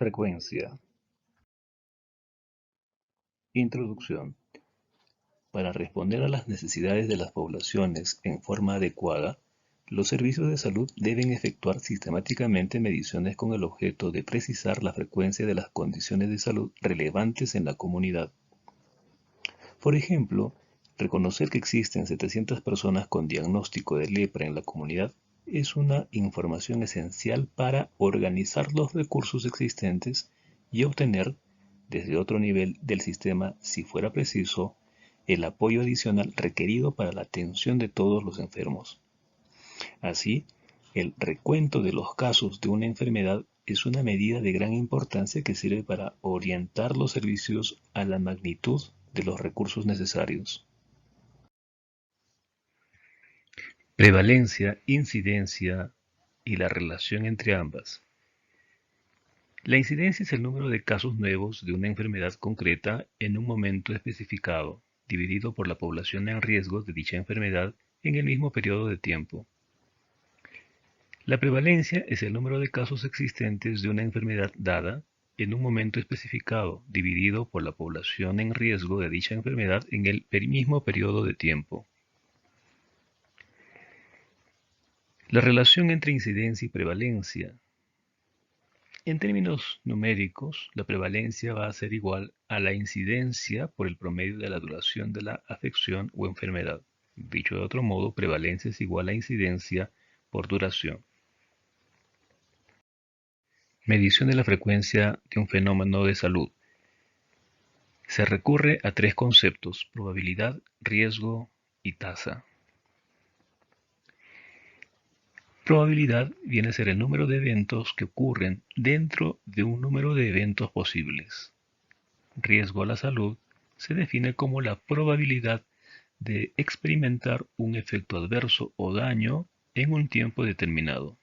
Frecuencia. Introducción. Para responder a las necesidades de las poblaciones en forma adecuada, los servicios de salud deben efectuar sistemáticamente mediciones con el objeto de precisar la frecuencia de las condiciones de salud relevantes en la comunidad. Por ejemplo, reconocer que existen 700 personas con diagnóstico de lepra en la comunidad es una información esencial para organizar los recursos existentes y obtener, desde otro nivel del sistema, si fuera preciso, el apoyo adicional requerido para la atención de todos los enfermos. Así, el recuento de los casos de una enfermedad es una medida de gran importancia que sirve para orientar los servicios a la magnitud de los recursos necesarios. Prevalencia, incidencia y la relación entre ambas. La incidencia es el número de casos nuevos de una enfermedad concreta en un momento especificado, dividido por la población en riesgo de dicha enfermedad en el mismo periodo de tiempo. La prevalencia es el número de casos existentes de una enfermedad dada en un momento especificado, dividido por la población en riesgo de dicha enfermedad en el mismo periodo de tiempo. La relación entre incidencia y prevalencia. En términos numéricos, la prevalencia va a ser igual a la incidencia por el promedio de la duración de la afección o enfermedad. Dicho de otro modo, prevalencia es igual a incidencia por duración. Medición de la frecuencia de un fenómeno de salud. Se recurre a tres conceptos: probabilidad, riesgo y tasa. Probabilidad viene a ser el número de eventos que ocurren dentro de un número de eventos posibles. Riesgo a la salud se define como la probabilidad de experimentar un efecto adverso o daño en un tiempo determinado.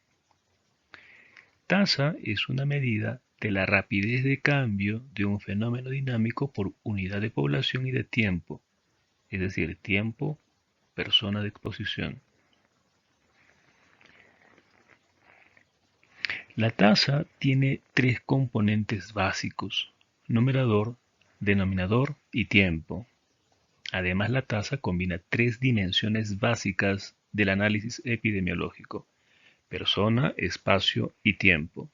Tasa es una medida de la rapidez de cambio de un fenómeno dinámico por unidad de población y de tiempo, es decir, tiempo, persona de exposición. La tasa tiene tres componentes básicos: numerador, denominador y tiempo. Además, la tasa combina tres dimensiones básicas del análisis epidemiológico: persona, espacio y tiempo.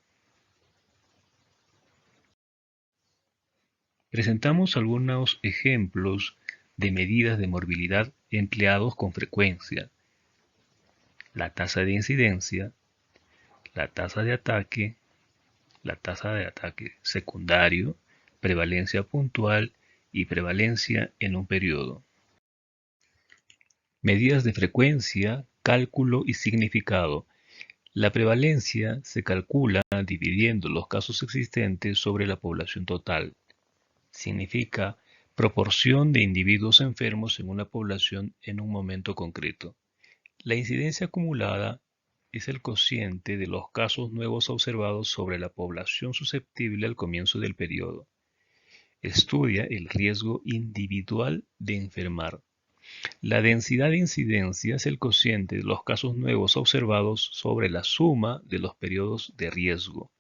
Presentamos algunos ejemplos de medidas de morbilidad empleados con frecuencia: la tasa de incidencia, la tasa de ataque secundario, prevalencia puntual y prevalencia en un periodo. Medidas de frecuencia, cálculo y significado. La prevalencia se calcula dividiendo los casos existentes sobre la población total. Significa proporción de individuos enfermos en una población en un momento concreto. La incidencia acumulada es el cociente de los casos nuevos observados sobre la población susceptible al comienzo del periodo. Estudia el riesgo individual de enfermar. La densidad de incidencia es el cociente de los casos nuevos observados sobre la suma de los periodos de riesgo.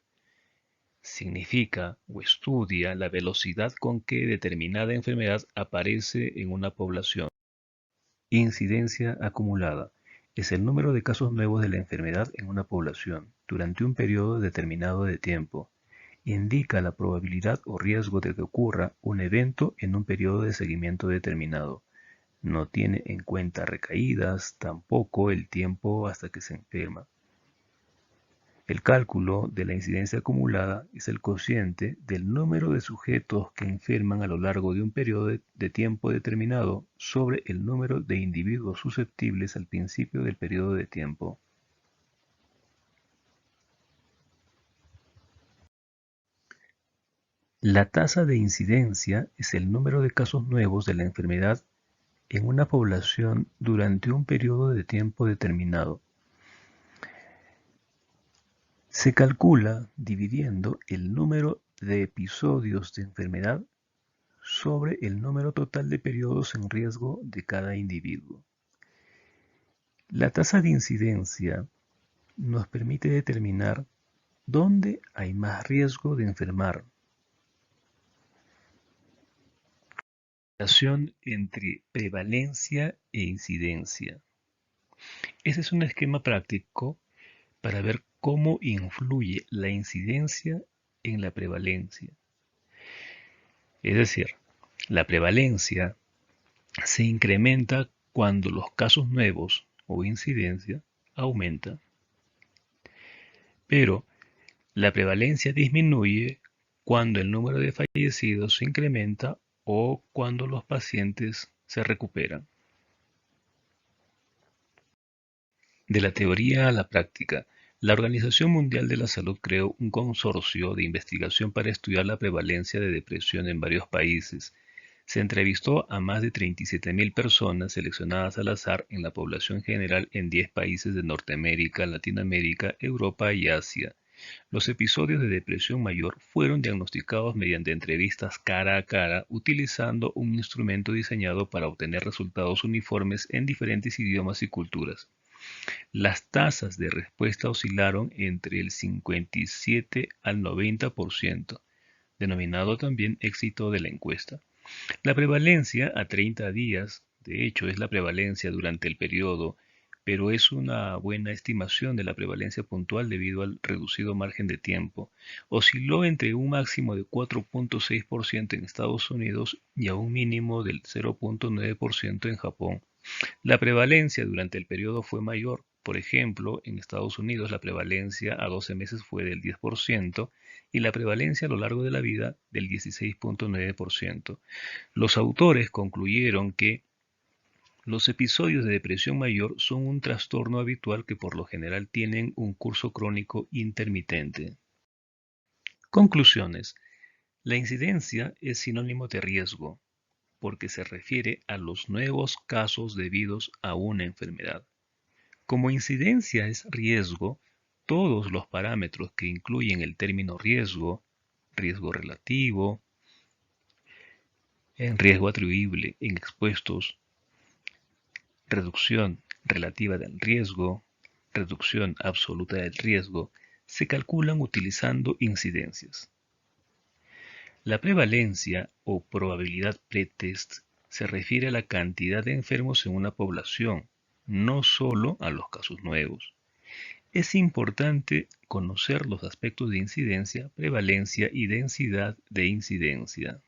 Significa o estudia la velocidad con que determinada enfermedad aparece en una población. Incidencia acumulada es el número de casos nuevos de la enfermedad en una población durante un periodo determinado de tiempo. Indica la probabilidad o riesgo de que ocurra un evento en un periodo de seguimiento determinado. No tiene en cuenta recaídas, tampoco el tiempo hasta que se enferma. El cálculo de la incidencia acumulada es el cociente del número de sujetos que enferman a lo largo de un periodo de tiempo determinado sobre el número de individuos susceptibles al principio del periodo de tiempo. La tasa de incidencia es el número de casos nuevos de la enfermedad en una población durante un periodo de tiempo determinado. Se calcula dividiendo el número de episodios de enfermedad sobre el número total de periodos en riesgo de cada individuo. La tasa de incidencia nos permite determinar ¿Dónde hay más riesgo de enfermar? Relación entre prevalencia e incidencia. Este es un esquema práctico para ver cómo influye la incidencia en la prevalencia. Es decir, la prevalencia se incrementa cuando los casos nuevos o incidencia aumenta, pero la prevalencia disminuye cuando el número de fallecidos se incrementa o cuando los pacientes se recuperan. De la teoría a la práctica, la Organización Mundial de la Salud creó un consorcio de investigación para estudiar la prevalencia de depresión en varios países. Se entrevistó a más de 37.000 personas seleccionadas al azar en la población general en 10 países de Norteamérica, Latinoamérica, Europa y Asia. Los episodios de depresión mayor fueron diagnosticados mediante entrevistas cara a cara utilizando un instrumento diseñado para obtener resultados uniformes en diferentes idiomas y culturas. Las tasas de respuesta oscilaron entre el 57 al 90%, denominado también éxito de la encuesta. La prevalencia a 30 días, de hecho, es la prevalencia durante el periodo, pero es una buena estimación de la prevalencia puntual debido al reducido margen de tiempo. Osciló entre un máximo de 4.6% en Estados Unidos y a un mínimo del 0.9% en Japón. La prevalencia durante el periodo fue mayor. Por ejemplo, en Estados Unidos la prevalencia a 12 meses fue del 10% y la prevalencia a lo largo de la vida del 16.9%. Los autores concluyeron que los episodios de depresión mayor son un trastorno habitual que por lo general tienen un curso crónico intermitente. Conclusiones. La incidencia es sinónimo de riesgo porque se refiere a los nuevos casos debidos a una enfermedad. Como incidencia es riesgo, todos los parámetros que incluyen el término riesgo, riesgo relativo, en riesgo atribuible en expuestos, reducción relativa del riesgo, reducción absoluta del riesgo, se calculan utilizando incidencias. La prevalencia o probabilidad pretest se refiere a la cantidad de enfermos en una población, no solo a los casos nuevos. Es importante conocer los aspectos de incidencia, prevalencia y densidad de incidencia.